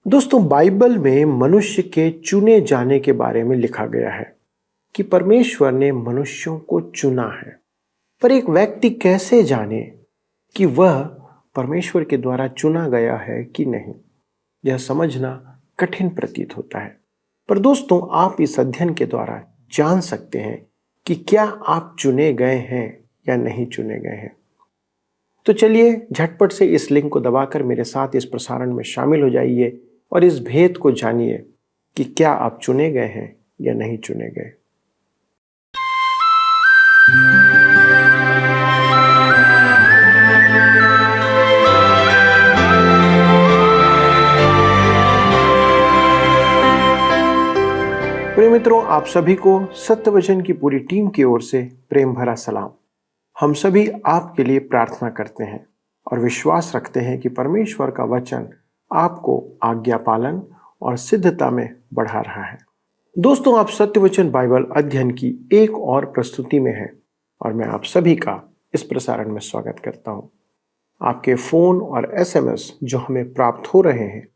दोस्तों, बाइबल में मनुष्य के चुने जाने के बारे में लिखा गया है कि परमेश्वर ने मनुष्यों को चुना है। पर एक व्यक्ति कैसे जाने कि वह परमेश्वर के द्वारा चुना गया है कि नहीं, यह समझना कठिन प्रतीत होता है। पर दोस्तों, आप इस अध्ययन के द्वारा जान सकते हैं कि क्या आप चुने गए हैं या नहीं चुने गए हैं। तो चलिए झटपट से इस लिंक को दबाकर मेरे साथ इस प्रसारण में शामिल हो जाइए और इस भेद को जानिए कि क्या आप चुने गए हैं या नहीं चुने गए। प्रिय मित्रों, आप सभी को सत्य वचन की पूरी टीम की ओर से प्रेम भरा सलाम। हम सभी आपके लिए प्रार्थना करते हैं और विश्वास रखते हैं कि परमेश्वर का वचन आपको आज्ञा पालन और सिद्धता में बढ़ा रहा है। दोस्तों, आप सत्य वचन बाइबल अध्ययन की एक और प्रस्तुति में हैं और मैं आप सभी का इस प्रसारण में स्वागत करता हूं। आपके फोन और एसएमएस जो हमें प्राप्त हो रहे हैं,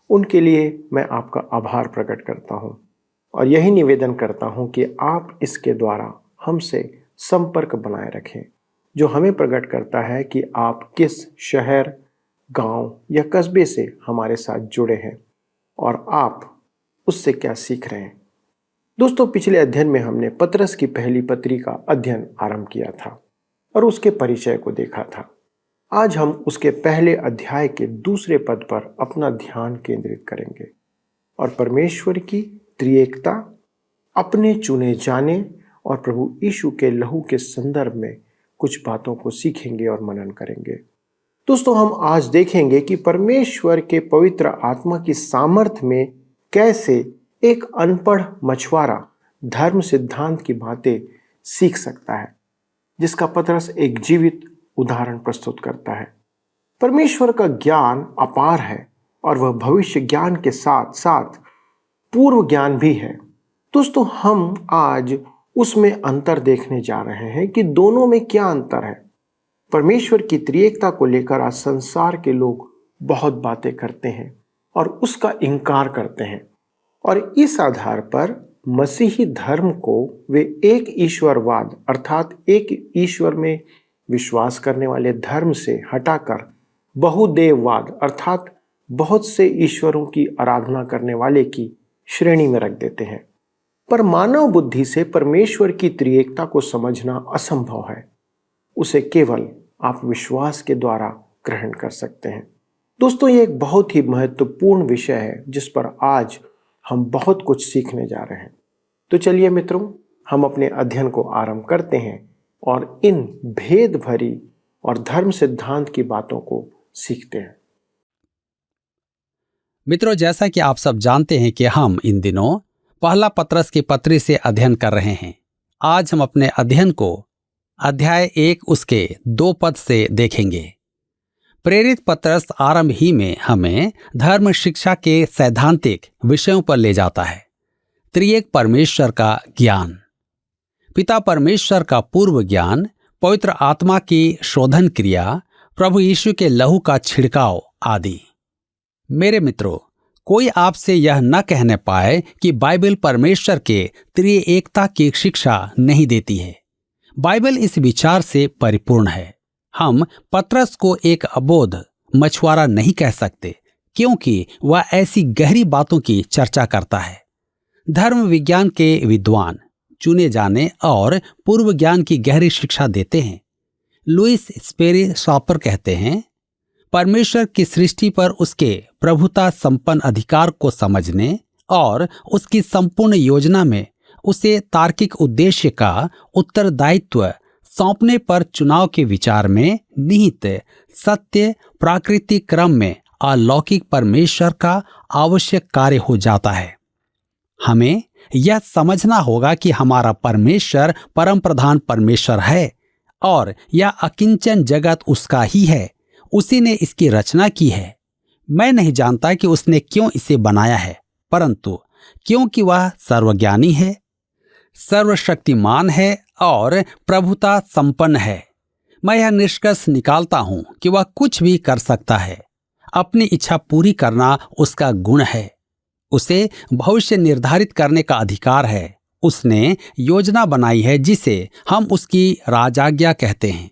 उनके लिए मैं आपका आभार प्रकट करता हूं और यही निवेदन करता हूं कि आप इसके द्वारा हमसे संपर्क बनाए रखें, जो हमें प्रकट करता है कि आप किस शहर, गांव या कस्बे से हमारे साथ जुड़े हैं और आप उससे क्या सीख रहे हैं। दोस्तों, पिछले अध्ययन में हमने पतरस की पहली पत्री का अध्ययन आरंभ किया था और उसके परिचय को देखा था। आज हम उसके पहले अध्याय के दूसरे पद पर अपना ध्यान केंद्रित करेंगे और परमेश्वर की त्रिएकता, अपने चुने जाने और प्रभु यीशु के लहू के संदर्भ में कुछ बातों को सीखेंगे और मनन करेंगे। दोस्तों, हम आज देखेंगे कि परमेश्वर के पवित्र आत्मा की सामर्थ्य में कैसे एक अनपढ़ मछुआरा धर्म सिद्धांत की बातें सीख सकता है, जिसका पतरस एक जीवित उदाहरण प्रस्तुत करता है। परमेश्वर का ज्ञान अपार है और वह भविष्य ज्ञान के साथ साथ पूर्व ज्ञान भी है। दोस्तों, हम आज उसमें अंतर देखने जा रहे हैं कि दोनों में क्या अंतर है। परमेश्वर की त्रिएकता को लेकर आज संसार के लोग बहुत बातें करते हैं और उसका इनकार करते हैं और इस आधार पर मसीही धर्म को वे एक ईश्वरवाद अर्थात एक ईश्वर में विश्वास करने वाले धर्म से हटाकर बहुदेववाद अर्थात बहुत से ईश्वरों की आराधना करने वाले की श्रेणी में रख देते हैं। पर मानव बुद्धि से परमेश्वर की त्रिएकता को समझना असंभव है। उसे केवल आप विश्वास के द्वारा ग्रहण कर सकते हैं। दोस्तों, ये एक बहुत ही महत्वपूर्ण विषय है जिस पर आज हम बहुत कुछ सीखने जा रहे हैं। तो चलिए मित्रों, हम अपने अध्ययन को आरंभ करते हैं और इन भेद भरी और धर्म सिद्धांत की बातों को सीखते हैं। मित्रों, जैसा कि आप सब जानते हैं कि हम इन दिनों पहला पतरस की पत्री से अध्ययन कर रहे हैं। आज हम अपने अध्ययन को अध्याय 1 उसके 2 पद से देखेंगे। प्रेरित पतरस आरंभ ही में हमें धर्म शिक्षा के सैद्धांतिक विषयों पर ले जाता है। त्रिएक परमेश्वर का ज्ञान, पिता परमेश्वर का पूर्व ज्ञान, पवित्र आत्मा की शोधन क्रिया, प्रभु यीशु के लहू का छिड़काव आदि। मेरे मित्रों, कोई आपसे यह न कहने पाए कि बाइबल परमेश्वर के त्रिएकता की शिक्षा नहीं देती है। बाइबल इस विचार से परिपूर्ण है। हम पतरस को एक अबोध मछुआरा नहीं कह सकते, क्योंकि वह ऐसी गहरी बातों की चर्चा करता है। धर्म विज्ञान के विद्वान चुने जाने और पूर्व ज्ञान की गहरी शिक्षा देते हैं। लुइस स्पेरी शॉपर कहते हैं, परमेश्वर की सृष्टि पर उसके प्रभुता संपन्न अधिकार को समझने और उसकी संपूर्ण योजना में उसे तार्किक उद्देश्य का उत्तरदायित्व सौंपने पर चुनाव के विचार में निहित सत्य प्राकृतिक क्रम में अलौकिक परमेश्वर का आवश्यक कार्य हो जाता है। हमें यह समझना होगा कि हमारा परमेश्वर परम प्रधान परमेश्वर है और यह अकिंचन जगत उसका ही है। उसी ने इसकी रचना की है। मैं नहीं जानता कि उसने क्यों इसे बनाया है, परंतु क्योंकि वह सर्वज्ञानी है, सर्वशक्तिमान है और प्रभुता संपन्न है, मैं यह निष्कर्ष निकालता हूं कि वह कुछ भी कर सकता है। अपनी इच्छा पूरी करना उसका गुण है। उसे भविष्य निर्धारित करने का अधिकार है। उसने योजना बनाई है जिसे हम उसकी राजाज्ञा कहते हैं।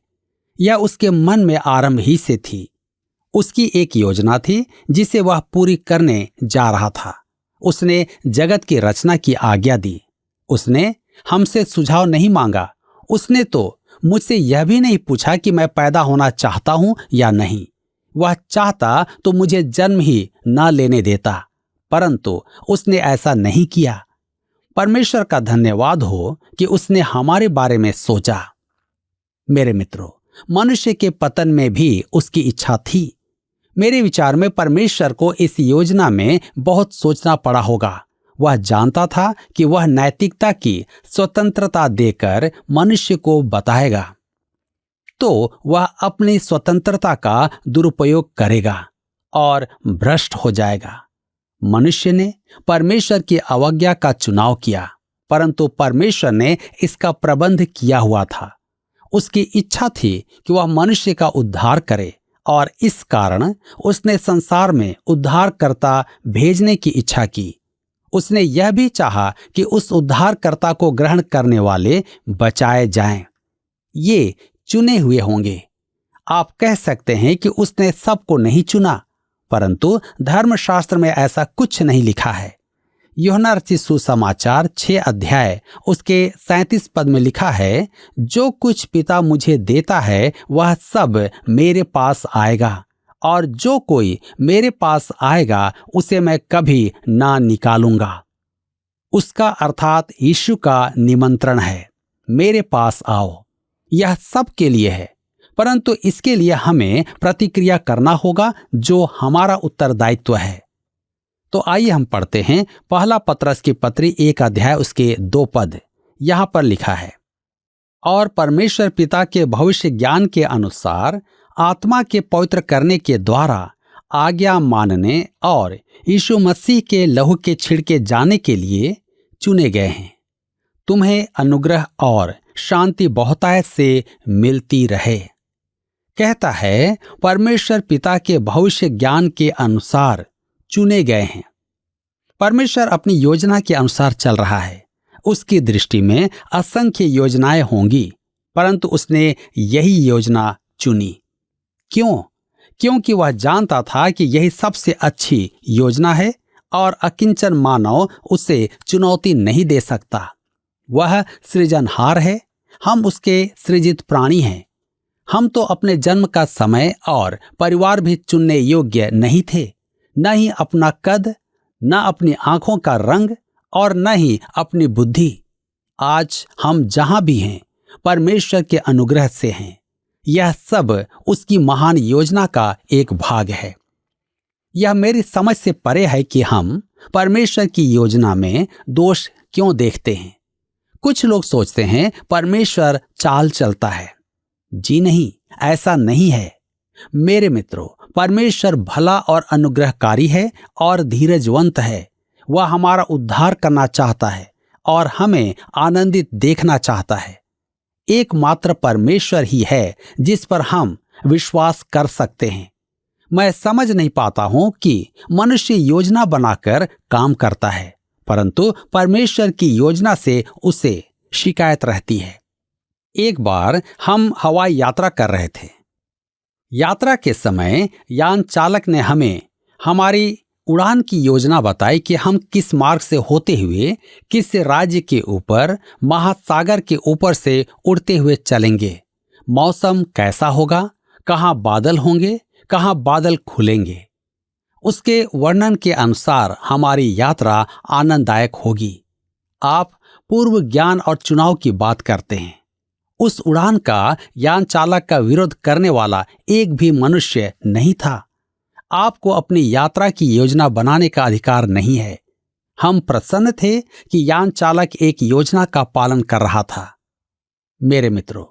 यह उसके मन में आरंभ ही से थी। उसकी एक योजना थी जिसे वह पूरी करने जा रहा था। उसने जगत की रचना की आज्ञा दी। उसने हमसे सुझाव नहीं मांगा। उसने तो मुझसे यह भी नहीं पूछा कि मैं पैदा होना चाहता हूं या नहीं। वह चाहता तो मुझे जन्म ही न लेने देता, परंतु उसने ऐसा नहीं किया। परमेश्वर का धन्यवाद हो कि उसने हमारे बारे में सोचा। मेरे मित्रों, मनुष्य के पतन में भी उसकी इच्छा थी। मेरे विचार में परमेश्वर को इस योजना में बहुत सोचना पड़ा होगा। वह जानता था कि वह नैतिकता की स्वतंत्रता देकर मनुष्य को बताएगा, तो वह अपनी स्वतंत्रता का दुरुपयोग करेगा और भ्रष्ट हो जाएगा। मनुष्य ने परमेश्वर की अवज्ञा का चुनाव किया, परंतु परमेश्वर ने इसका प्रबंध किया हुआ था। उसकी इच्छा थी कि वह मनुष्य का उद्धार करे, और इस कारण उसने संसार में उद्धारकर्ता भेजने की इच्छा की। उसने यह भी चाहा कि उस उद्धारकर्ता को ग्रहण करने वाले बचाए जाएं। ये चुने हुए होंगे। आप कह सकते हैं कि उसने सबको नहीं चुना, परंतु धर्मशास्त्र में ऐसा कुछ नहीं लिखा है। यूहन्ना रचित सुसमाचार 6 अध्याय उसके 37 पद में लिखा है, जो कुछ पिता मुझे देता है वह सब मेरे पास आएगा, और जो कोई मेरे पास आएगा उसे मैं कभी ना निकालूंगा। उसका अर्थात यीशु का निमंत्रण है, मेरे पास आओ। यह सबके लिए है, परंतु इसके लिए हमें प्रतिक्रिया करना होगा, जो हमारा उत्तरदायित्व है। तो आइए हम पढ़ते हैं पहला पत्रस की पत्री 1 अध्याय उसके 2 पद। यहां पर लिखा है, और परमेश्वर पिता के भविष्य ज्ञान के अनुसार आत्मा के पवित्र करने के द्वारा आज्ञा मानने और यीशु मसीह के लहू के छिड़के जाने के लिए चुने गए हैं। तुम्हें अनुग्रह और शांति बहुतायत से मिलती रहे। कहता है परमेश्वर पिता के भविष्य ज्ञान के अनुसार चुने गए हैं। परमेश्वर अपनी योजना के अनुसार चल रहा है। उसकी दृष्टि में असंख्य योजनाएं होंगी, परंतु उसने यही योजना चुनी। क्यों? क्योंकि वह जानता था कि यही सबसे अच्छी योजना है और अकिंचन मानव उसे चुनौती नहीं दे सकता। वह सृजनहार है, हम उसके सृजित प्राणी हैं। हम तो अपने जन्म का समय और परिवार भी चुनने योग्य नहीं थे, न ही अपना कद, न अपनी आंखों का रंग और न ही अपनी बुद्धि। आज हम जहां भी हैं परमेश्वर के अनुग्रह से हैं। यह सब उसकी महान योजना का एक भाग है। यह मेरी समझ से परे है कि हम परमेश्वर की योजना में दोष क्यों देखते हैं। कुछ लोग सोचते हैं परमेश्वर चाल चलता है। जी नहीं, ऐसा नहीं है। मेरे मित्रों, परमेश्वर भला और अनुग्रहकारी है और धीरजवंत है। वह हमारा उद्धार करना चाहता है और हमें आनंदित देखना चाहता है। एकमात्र परमेश्वर ही है जिस पर हम विश्वास कर सकते हैं। मैं समझ नहीं पाता हूं कि मनुष्य योजना बनाकर काम करता है, परंतु परमेश्वर की योजना से उसे शिकायत रहती है। एक बार हम हवाई यात्रा कर रहे थे। यात्रा के समय यान चालक ने हमें हमारी उड़ान की योजना बताई कि हम किस मार्ग से होते हुए किस राज्य के ऊपर महासागर के ऊपर से उड़ते हुए चलेंगे, मौसम कैसा होगा, कहाँ बादल होंगे, कहाँ बादल खुलेंगे। उसके वर्णन के अनुसार हमारी यात्रा आनंददायक होगी। आप पूर्व ज्ञान और चुनाव की बात करते हैं। उस उड़ान का यान चालक का विरोध करने वाला एक भी मनुष्य नहीं था। आपको अपनी यात्रा की योजना बनाने का अधिकार नहीं है। हम प्रसन्न थे कि यान चालक एक योजना का पालन कर रहा था। मेरे मित्रों,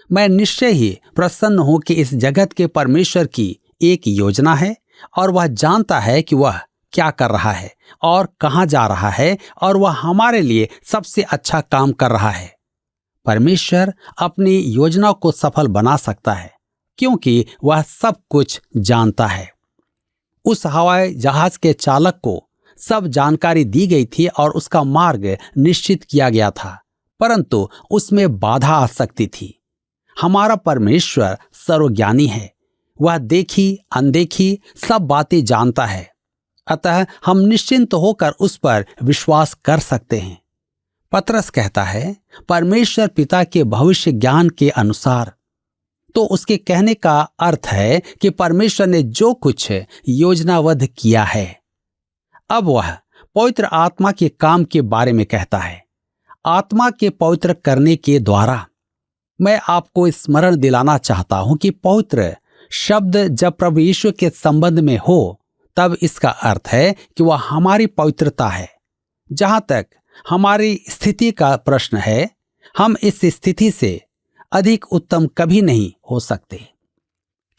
मैं निश्चय ही प्रसन्न हूं कि इस जगत के परमेश्वर की एक योजना है और वह जानता है कि वह क्या कर रहा है और कहां जा रहा है, और वह हमारे लिए सबसे अच्छा काम कर रहा है। परमेश्वर अपनी योजना को सफल बना सकता है क्योंकि वह सब कुछ जानता है। उस हवाई जहाज के चालक को सब जानकारी दी गई थी और उसका मार्ग निश्चित किया गया था, परंतु उसमें बाधा आ सकती थी। हमारा परमेश्वर सर्वज्ञानी है, वह देखी अनदेखी सब बातें जानता है, अतः हम निश्चिंत होकर उस पर विश्वास कर सकते हैं। पतरस कहता है परमेश्वर पिता के भविष्य ज्ञान के अनुसार, तो उसके कहने का अर्थ है कि परमेश्वर ने जो कुछ योजनाबद्ध किया है, अब वह पवित्र आत्मा के काम के बारे में कहता है। आत्मा के पवित्र करने के द्वारा मैं आपको स्मरण दिलाना चाहता हूं कि पवित्र शब्द जब प्रभु यीशु के संबंध में हो तब इसका अर्थ है कि वह हमारी पवित्रता है। जहां तक हमारी स्थिति का प्रश्न है, हम इस स्थिति से अधिक उत्तम कभी नहीं हो सकते,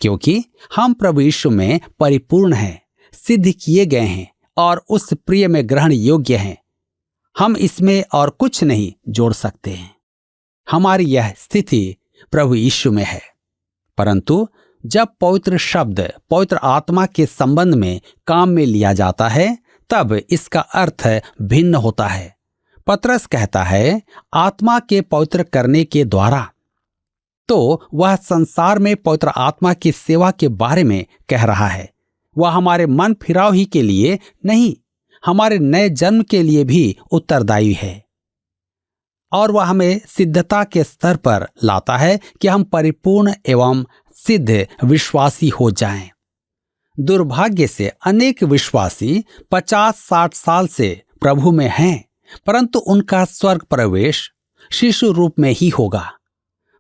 क्योंकि हम प्रभु यीशु में परिपूर्ण हैं, सिद्ध किए गए हैं और उस प्रिय में ग्रहण योग्य हैं। हम इसमें और कुछ नहीं जोड़ सकते हैं। हमारी यह स्थिति प्रभु यीशु में है। परंतु जब पवित्र शब्द पवित्र आत्मा के संबंध में काम में लिया जाता है, तब इसका अर्थ भिन्न होता है। पतरस कहता है आत्मा के पवित्र करने के द्वारा, तो वह संसार में पवित्र आत्मा की सेवा के बारे में कह रहा है। वह हमारे मन फिराव ही के लिए नहीं, हमारे नए जन्म के लिए भी उत्तरदायी है, और वह हमें सिद्धता के स्तर पर लाता है कि हम परिपूर्ण एवं सिद्ध विश्वासी हो जाएं। दुर्भाग्य से अनेक विश्वासी 50-60 साल से प्रभु में हैं, परंतु उनका स्वर्ग प्रवेश शिशु रूप में ही होगा।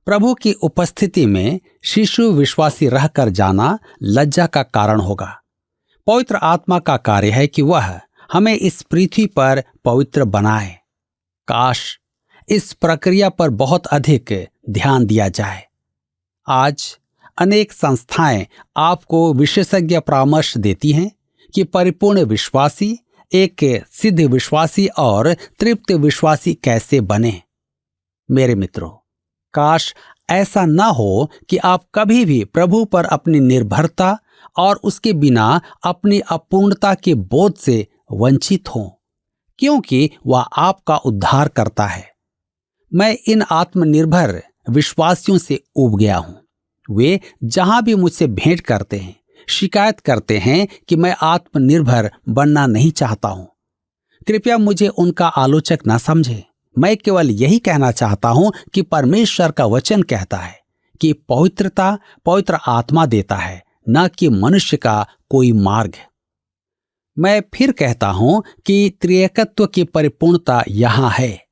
प्रभु की उपस्थिति में शिशु विश्वासी रहकर जाना लज्जा का कारण होगा। पवित्र आत्मा का कार्य है कि वह हमें इस पृथ्वी पर पवित्र बनाए। काश इस प्रक्रिया पर बहुत अधिक ध्यान दिया जाए। आज अनेक संस्थाएं आपको विशेषज्ञ परामर्श देती हैं कि परिपूर्ण विश्वासी, एक सिद्ध विश्वासी और तृप्त विश्वासी कैसे बने। मेरे मित्रों, काश ऐसा न हो कि आप कभी भी प्रभु पर अपनी निर्भरता और उसके बिना अपनी अपूर्णता के बोध से वंचित हों, क्योंकि वह आपका उद्धार करता है। मैं इन आत्मनिर्भर विश्वासियों से ऊब गया हूं। वे जहां भी मुझसे भेंट करते हैं, शिकायत करते हैं कि मैं आत्मनिर्भर बनना नहीं चाहता हूं। कृपया मुझे उनका आलोचक न समझें। मैं केवल यही कहना चाहता हूं कि परमेश्वर का वचन कहता है कि पवित्रता पवित्र आत्मा देता है, न कि मनुष्य का कोई मार्ग। मैं फिर कहता हूं कि त्रिएकत्व की परिपूर्णता यहां है।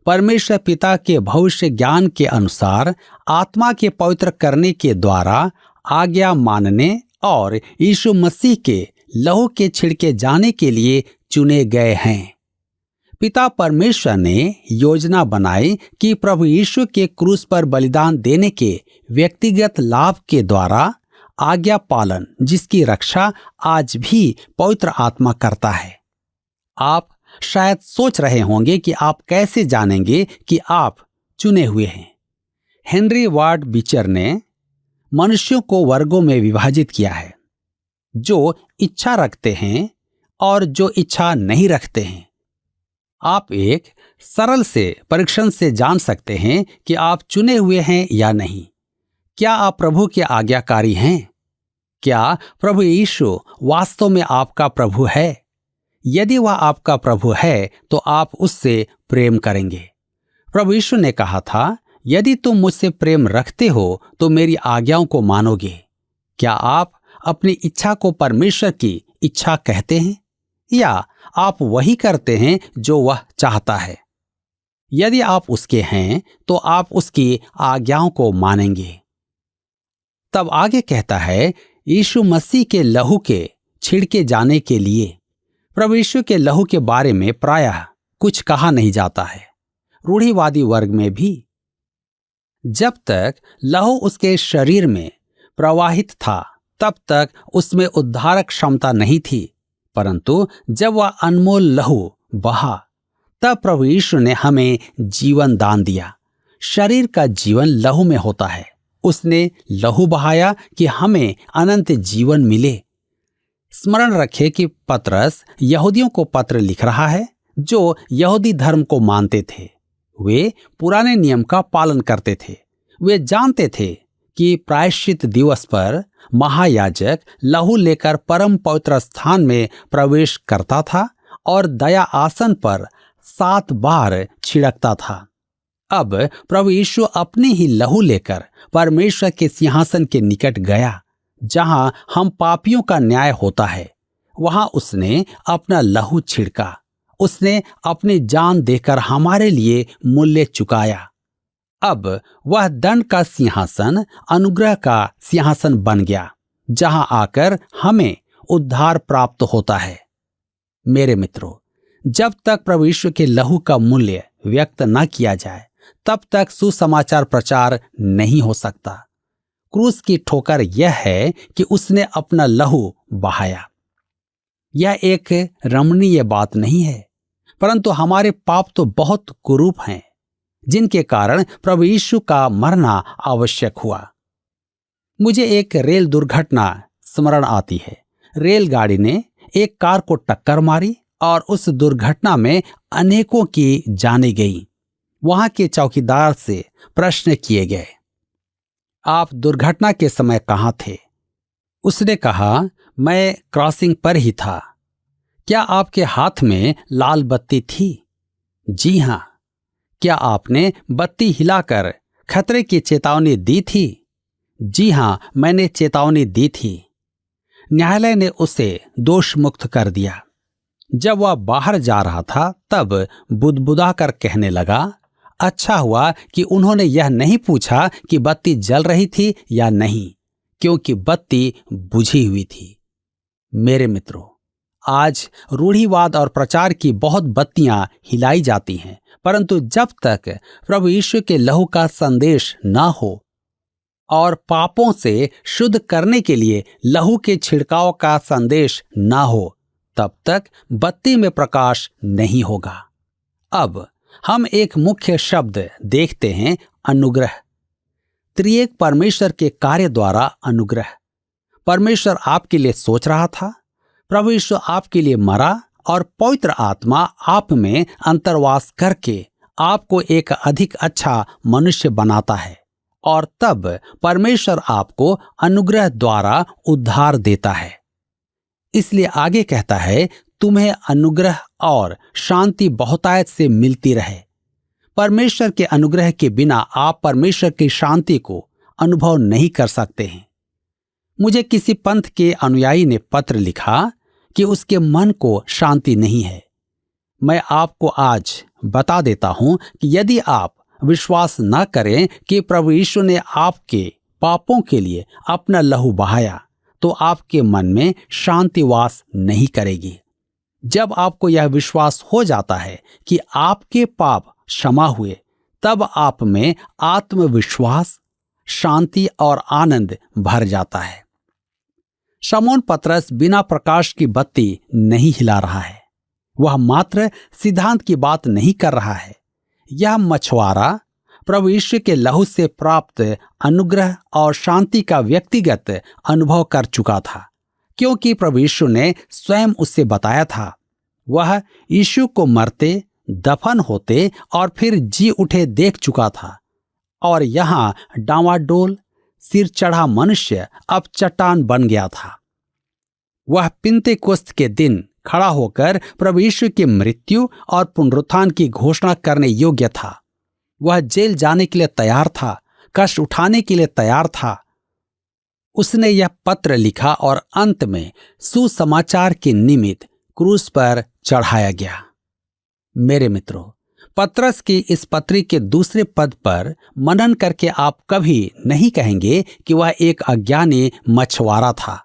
परमेश्वर पिता के भविष्य ज्ञान के अनुसार आत्मा के पवित्र करने के द्वारा आज्ञा मानने और यीशु मसीह के लहू के छिड़के जाने के लिए चुने गए हैं। पिता परमेश्वर ने योजना बनाई कि प्रभु यीशु के क्रूस पर बलिदान देने के व्यक्तिगत लाभ के द्वारा आज्ञा पालन, जिसकी रक्षा आज भी पवित्र आत्मा करता है। आप शायद सोच रहे होंगे कि आप कैसे जानेंगे कि आप चुने हुए हैं। हेनरी वार्ड बीचर ने मनुष्यों को वर्गों में विभाजित किया है, जो इच्छा रखते हैं और जो इच्छा नहीं रखते हैं। आप एक सरल से परीक्षण से जान सकते हैं कि आप चुने हुए हैं या नहीं। क्या आप प्रभु के आज्ञाकारी हैं? क्या प्रभु यीशु वास्तव में आपका प्रभु है? यदि वह आपका प्रभु है तो आप उससे प्रेम करेंगे। प्रभु यीशु ने कहा था, यदि तुम मुझसे प्रेम रखते हो तो मेरी आज्ञाओं को मानोगे। क्या आप अपनी इच्छा को परमेश्वर की इच्छा कहते हैं, या आप वही करते हैं जो वह चाहता है? यदि आप उसके हैं तो आप उसकी आज्ञाओं को मानेंगे। तब आगे कहता है, यीशु मसीह के लहू के छिड़के जाने के लिए। प्रभु यीशु के लहू के बारे में प्रायः कुछ कहा नहीं जाता है, रूढ़िवादी वर्ग में भी। जब तक लहू उसके शरीर में प्रवाहित था तब तक उसमें उद्धारक क्षमता नहीं थी, परंतु जब वह अनमोल लहू बहा तब प्रभु यीशु ने हमें जीवन दान दिया। शरीर का जीवन लहू में होता है। उसने लहू बहाया कि हमें अनंत जीवन मिले। स्मरण रखें कि पतरस यहूदियों को पत्र लिख रहा है जो यहूदी धर्म को मानते थे। वे पुराने नियम का पालन करते थे। वे जानते थे कि प्रायश्चित दिवस पर महायाजक लहू लेकर परम पवित्र स्थान में प्रवेश करता था और दया आसन पर 7 बार छिड़कता था। अब प्रभु यीशु अपने ही लहू लेकर परमेश्वर के सिंहासन के निकट गया, जहां हम पापियों का न्याय होता है। वहां उसने अपना लहू छिड़का। उसने अपनी जान देकर हमारे लिए मूल्य चुकाया। अब वह दंड का सिंहासन अनुग्रह का सिंहासन बन गया, जहां आकर हमें उद्धार प्राप्त होता है। मेरे मित्रों, जब तक प्रभु यीशु के लहू का मूल्य व्यक्त न किया जाए, तब तक सुसमाचार प्रचार नहीं हो सकता। क्रूस की ठोकर यह है कि उसने अपना लहू बहाया। यह एक रमणीय बात नहीं है, परंतु हमारे पाप तो बहुत कुरूप हैं, जिनके कारण प्रभु यीशु का मरना आवश्यक हुआ। मुझे एक रेल दुर्घटना स्मरण आती है। रेलगाड़ी ने एक कार को टक्कर मारी और उस दुर्घटना में अनेकों की जानें गईं। वहां के चौकीदार से प्रश्न किए गए, आप दुर्घटना के समय कहां थे? उसने कहा, मैं क्रॉसिंग पर ही था। क्या आपके हाथ में लाल बत्ती थी? जी हां। क्या आपने बत्ती हिलाकर खतरे की चेतावनी दी थी? जी हां, मैंने चेतावनी दी थी। न्यायालय ने उसे दोष मुक्त कर दिया। जब वह बाहर जा रहा था, तब बुदबुदाकर कहने लगा, अच्छा हुआ कि उन्होंने यह नहीं पूछा कि बत्ती जल रही थी या नहीं, क्योंकि बत्ती बुझी हुई थी। मेरे मित्रों, आज रूढ़िवाद और प्रचार की बहुत बत्तियां हिलाई जाती हैं, परंतु जब तक प्रभु यीशु के लहू का संदेश न हो और पापों से शुद्ध करने के लिए लहू के छिड़काव का संदेश न हो, तब तक बत्ती में प्रकाश नहीं होगा। अब हम एक मुख्य शब्द देखते हैं, अनुग्रह। त्रिएक परमेश्वर के कार्य द्वारा अनुग्रह। परमेश्वर आपके लिए सोच रहा था। प्रभु यीशु आपके लिए मरा और पवित्र आत्मा आप में अंतर्वास करके आपको एक अधिक अच्छा मनुष्य बनाता है, और तब परमेश्वर आपको अनुग्रह द्वारा उद्धार देता है। इसलिए आगे कहता है, तुम्हें अनुग्रह और शांति बहुतायत से मिलती रहे। परमेश्वर के अनुग्रह के बिना आप परमेश्वर की शांति को अनुभव नहीं कर सकते हैं। मुझे किसी पंथ के अनुयायी ने पत्र लिखा कि उसके मन को शांति नहीं है। मैं आपको आज बता देता हूं कि यदि आप विश्वास न करें कि प्रभु यीशु ने आपके पापों के लिए अपना लहू बहाया, तो आपके मन में शांति वास नहीं करेगी। जब आपको यह विश्वास हो जाता है कि आपके पाप क्षमा हुए, तब आप में आत्मविश्वास, शांति और आनंद भर जाता है। शमौन पतरस बिना प्रकाश की बत्ती नहीं हिला रहा है। वह मात्र सिद्धांत की बात नहीं कर रहा है। यह मछुआरा प्रभु यीशु के लहू से प्राप्त अनुग्रह और शांति का व्यक्तिगत अनुभव कर चुका था, क्योंकि प्रभु यीशु ने स्वयं उससे बताया था। वह यीशु को मरते, दफन होते और फिर जी उठे देख चुका था, और यहाँ डांवाडोल सिर चढ़ा मनुष्य अब चट्टान बन गया था। वह पिन्तेकुस्त के दिन खड़ा होकर प्रभु यीशु की मृत्यु और पुनरुत्थान की घोषणा करने योग्य था। वह जेल जाने के लिए तैयार था, कष्ट उठाने के लिए तैयार था। उसने यह पत्र लिखा और अंत में सुसमाचार के निमित्त क्रूस पर चढ़ाया गया। मेरे मित्रों, पतरस की इस पत्री के दूसरे पद पर मनन करके आप कभी नहीं कहेंगे कि वह एक अज्ञानी मछुआरा था।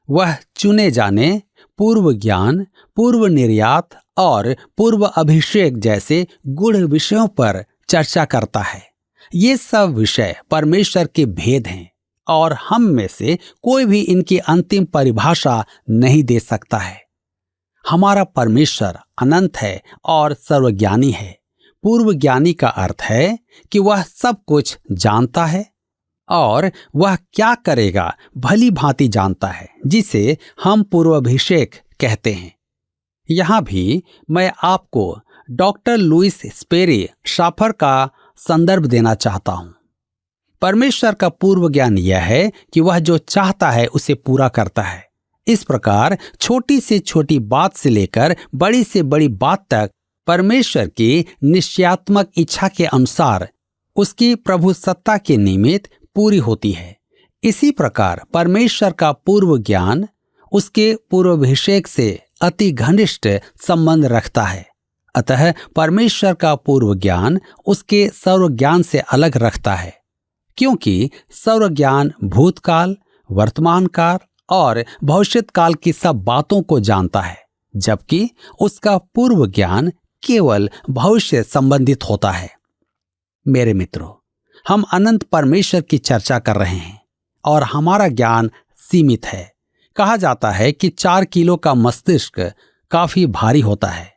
वह चुने जाने, पूर्व ज्ञान, पूर्व निर्यात और पूर्व अभिषेक जैसे गूढ़ विषयों पर चर्चा करता है। ये सब विषय परमेश्वर के भेद हैं और हम में से कोई भी इनकी अंतिम परिभाषा नहीं दे सकता है। हमारा परमेश्वर अनंत है और सर्वज्ञानी है। पूर्व ज्ञानी का अर्थ है कि वह सब कुछ जानता है, और वह क्या करेगा भली भांति जानता है, जिसे हम पूर्वाभिषेक कहते हैं। यहाँ भी मैं आपको डॉक्टर लुइस स्पेरी शाफर का संदर्भ देना चाहता हूँ। परमेश्वर का पूर्व ज्ञान यह है कि वह जो चाहता है उसे पूरा करता है। इस प्रकार छोटी से छोटी बात से लेकर बड़ी से बड़ी बात तक परमेश्वर की निश्चयात्मक इच्छा के अनुसार उसकी प्रभु सत्ता के निमित्त पूरी होती है। इसी प्रकार परमेश्वर का पूर्व ज्ञान उसके पूर्वाभिषेक से अति घनिष्ठ संबंध रखता है। अतः परमेश्वर का पूर्व ज्ञान उसके सर्व ज्ञान से अलग रखता है, क्योंकि सर्व ज्ञान भूतकाल, वर्तमान काल और भविष्यत काल की सब बातों को जानता है, जबकि उसका पूर्व ज्ञान केवल भविष्य संबंधित होता है। मेरे मित्रों, हम अनंत परमेश्वर की चर्चा कर रहे हैं और हमारा ज्ञान सीमित है। कहा जाता है कि 4 किलो का मस्तिष्क काफी भारी होता है,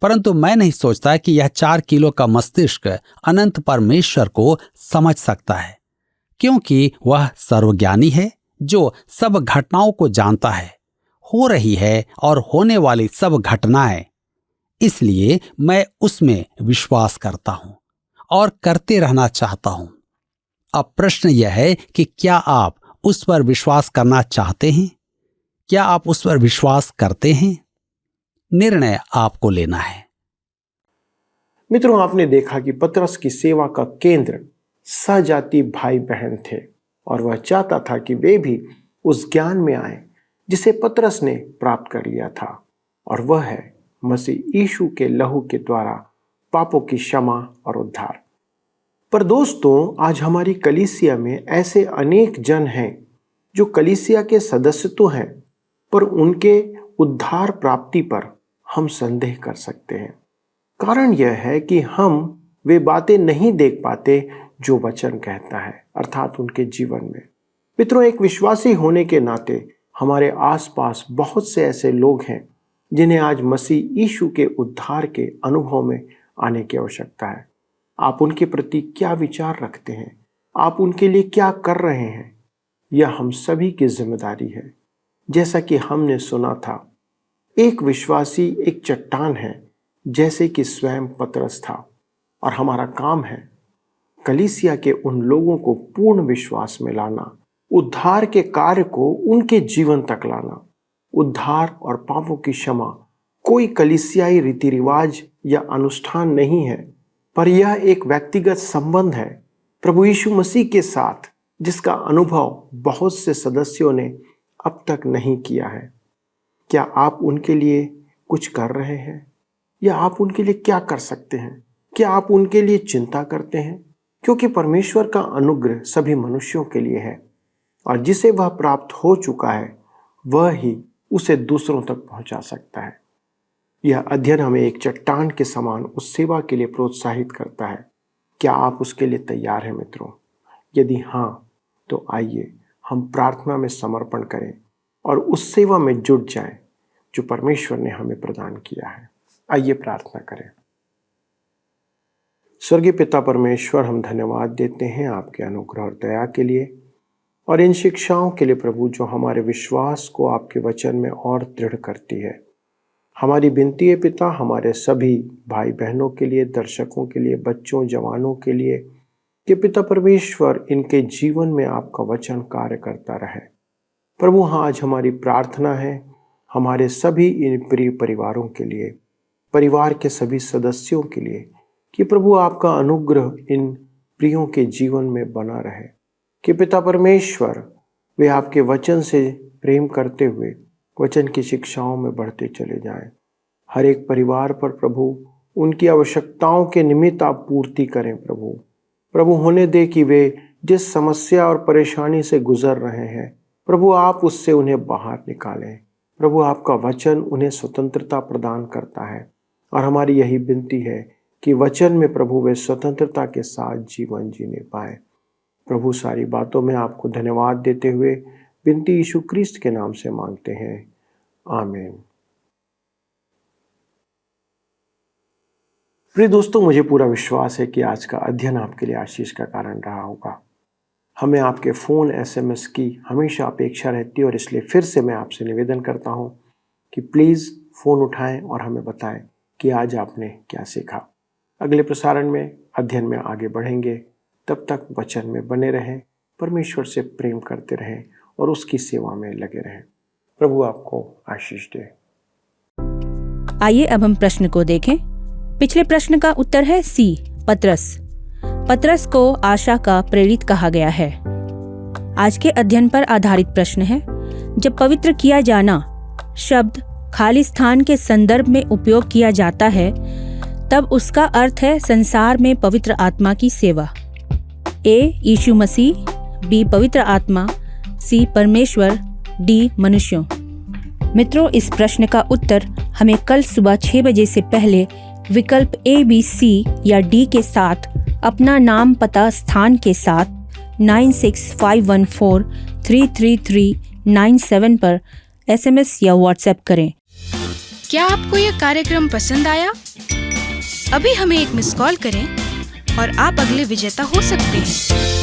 परंतु मैं नहीं सोचता कि यह 4 किलो का मस्तिष्क अनंत परमेश्वर को समझ सकता है, क्योंकि वह सर्वज्ञानी है जो सब घटनाओं को जानता है, हो रही है और होने वाली सब घटनाएं। इसलिए मैं उसमें विश्वास करता हूं और करते रहना चाहता हूं। अब प्रश्न यह है कि क्या आप उस पर विश्वास करना चाहते हैं? क्या आप उस पर विश्वास करते हैं? निर्णय आपको लेना है। मित्रों, आपने देखा कि पतरस की सेवा का केंद्र सजाती भाई बहन थे और वह चाहता था कि वे भी उस ज्ञान में आए जिसे पतरस ने प्राप्त कर लिया था, और वह है मसीह यीशु के लहू के द्वारा पापों की क्षमा और उद्धार। पर दोस्तों, आज हमारी कलीसिया में ऐसे अनेक जन हैं जो कलीसिया के सदस्य तो हैं, पर उनके उद्धार प्राप्ति पर हम संदेह कर सकते हैं। कारण यह है कि हम वे बातें नहीं देख पाते जो वचन कहता है, अर्थात उनके जीवन में। मित्रों, एक विश्वासी होने के नाते हमारे आसपास बहुत से ऐसे लोग हैं जिन्हें आज मसीह यीशु के उद्धार के अनुभव में आने की आवश्यकता है। आप उनके प्रति क्या विचार रखते हैं? आप उनके लिए क्या कर रहे हैं? यह हम सभी की जिम्मेदारी है। जैसा कि हमने सुना था, एक विश्वासी एक चट्टान है, जैसे कि स्वयं पतरस था, और हमारा काम है कलीसिया के उन लोगों को पूर्ण विश्वास में लाना, उद्धार के कार्य को उनके जीवन तक लाना। उद्धार और पापों की क्षमा कोई कलीसियाई रीति रिवाज या अनुष्ठान नहीं है, पर यह एक व्यक्तिगत संबंध है प्रभु यीशु मसीह के साथ, जिसका अनुभव बहुत से सदस्यों ने अब तक नहीं किया है। क्या आप उनके लिए कुछ कर रहे हैं? या आप उनके लिए क्या कर सकते हैं? क्या आप उनके लिए चिंता करते हैं? क्योंकि परमेश्वर का अनुग्रह सभी मनुष्यों के लिए है, और जिसे वह प्राप्त हो चुका है वह ही उसे दूसरों तक पहुंचा सकता है। यह अध्ययन हमें एक चट्टान के समान उस सेवा के लिए प्रोत्साहित करता है। क्या आप उसके लिए तैयार हैं मित्रों? यदि हाँ, तो आइए हम प्रार्थना में समर्पण करें और उस सेवा में जुट जाएं जो परमेश्वर ने हमें प्रदान किया है। आइए प्रार्थना करें। स्वर्गीय पिता परमेश्वर, हम धन्यवाद देते हैं आपके अनुग्रह और दया के लिए, और इन शिक्षाओं के लिए प्रभु, जो हमारे विश्वास को आपके वचन में और दृढ़ करती है। हमारी विनती है पिता, हमारे सभी भाई बहनों के लिए, दर्शकों के लिए, बच्चों जवानों के लिए, कि पिता परमेश्वर इनके जीवन में आपका वचन कार्य करता रहे। प्रभु, हाँ, आज हमारी प्रार्थना है हमारे सभी इन प्रिय परिवारों के लिए, परिवार के सभी सदस्यों के लिए, कि प्रभु आपका अनुग्रह इन प्रियों के जीवन में बना रहे, कि पिता परमेश्वर वे आपके वचन से प्रेम करते हुए वचन की शिक्षाओं में बढ़ते चले जाएं। हर एक परिवार पर प्रभु उनकी आवश्यकताओं के निमित्त आप पूर्ति करें। प्रभु होने दे कि वे जिस समस्या और परेशानी से गुजर रहे हैं, प्रभु आप उससे उन्हें बाहर निकालें। प्रभु आपका वचन उन्हें स्वतंत्रता प्रदान करता है, और हमारी यही विनती है कि वचन में प्रभु वे स्वतंत्रता के साथ जीवन जीने पाए। प्रभु, सारी बातों में आपको धन्यवाद देते हुए विनती यीशु क्रिस्त के नाम से मांगते हैं, आमीन। प्रिय दोस्तों, मुझे पूरा विश्वास है कि आज का अध्ययन आपके लिए आशीष का कारण रहा होगा। हमें आपके फ़ोन SMS की हमेशा अपेक्षा रहती है और इसलिए फिर से मैं आपसे निवेदन करता हूँ कि प्लीज़ फ़ोन उठाएं और हमें बताएं कि आज आपने क्या सीखा। अगले प्रसारण में अध्ययन में आगे बढ़ेंगे। तब तक वचन में बने रहें, परमेश्वर से प्रेम करते रहें और उसकी सेवा में लगे रहें। प्रभु आपको आशीष दे। आइए अब हम प्रश्न को देखें। पिछले प्रश्न का उत्तर है सी, पतरस। पतरस को आशा का प्रेरित कहा गया है। आज के अध्ययन पर आधारित प्रश्न है, जब पवित्र किया जाना शब्द खाली स्थान के संदर्भ में उपयोग किया जाता है तब उसका अर्थ है संसार में पवित्र आत्मा की सेवा। ए, यीशु मसीह, बी, पवित्र आत्मा, सी, परमेश्वर, डी, मनुष्यों। मित्रों, इस प्रश्न का उत्तर हमें कल सुबह 6 बजे से पहले विकल्प A, B, C या D के साथ अपना नाम, पता, स्थान के साथ 9651433397 पर SMS या WhatsApp करें। क्या आपको यह कार्यक्रम पसंद आया? अभी हमें एक मिस कॉल करें और आप अगले विजेता हो सकते हैं।